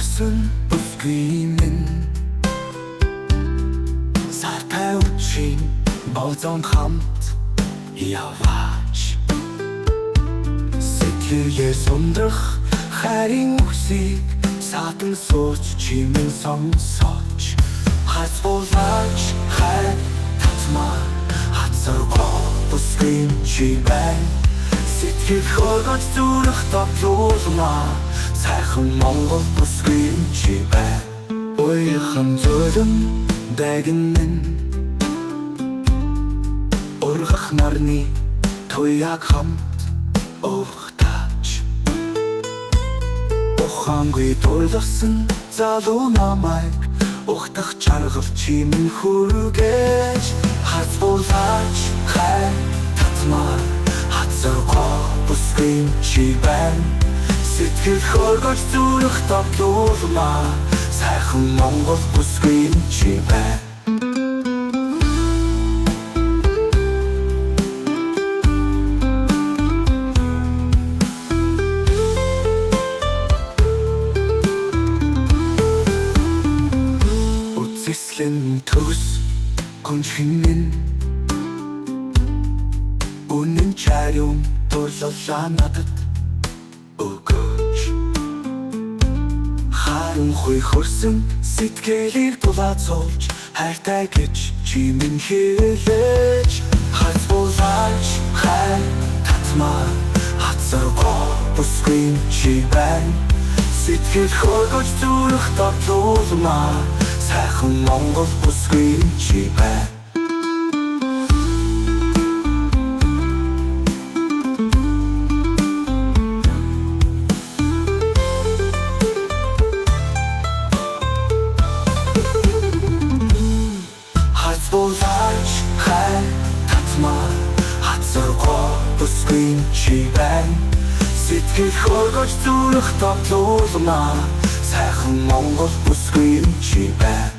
хүрсэн бүсгүй минь Сартай үчийн болзон хамт яваач Сэтгэлээ сундрах хайрын үгсийг саатан сууч чимэн сонсооч Хацбуулаач хайр татмаа хацаргоо бүсгүй чи байна Сэтгэл хөргөж зүрх тоглуулмаа Сайхан Монгол бүсгүй чи байна Уйхан зүрэн дэгнэн Ургах нарны туяг хамт ухтаач Ухаангүй дурласан залуу намайг Ухтах чаргал чимэн хүргэж Хацбуулаач хайр татмаа Хацаргоо бүсгүй чи байна Сэтгэл хөргөж зүрх тоглуулмаа Сайхан Монгол бүсгүй чи байна Үзэсгэлэн төгс гүнхэнэн Үнэн чарюм дурлалаа надад өгөөч Харанхуй хөрсөн сэтгэлийг дулаацуулж Хайртай гэж чимэн хэлээч Хацбуулаач хайр татмаа Хацаргоо бүсгүй чи байна Сэтгэл хөргөж зүрх тоглуулмаа Сайхан Монгол бүсгүй чи байна Хацбуулаач хайр татмаа Хацаргоо бүсгүй чи байна Сэтгэл хөргөж зүрх тоглуулмаа Сайхан Монгол бүсгүй чи байна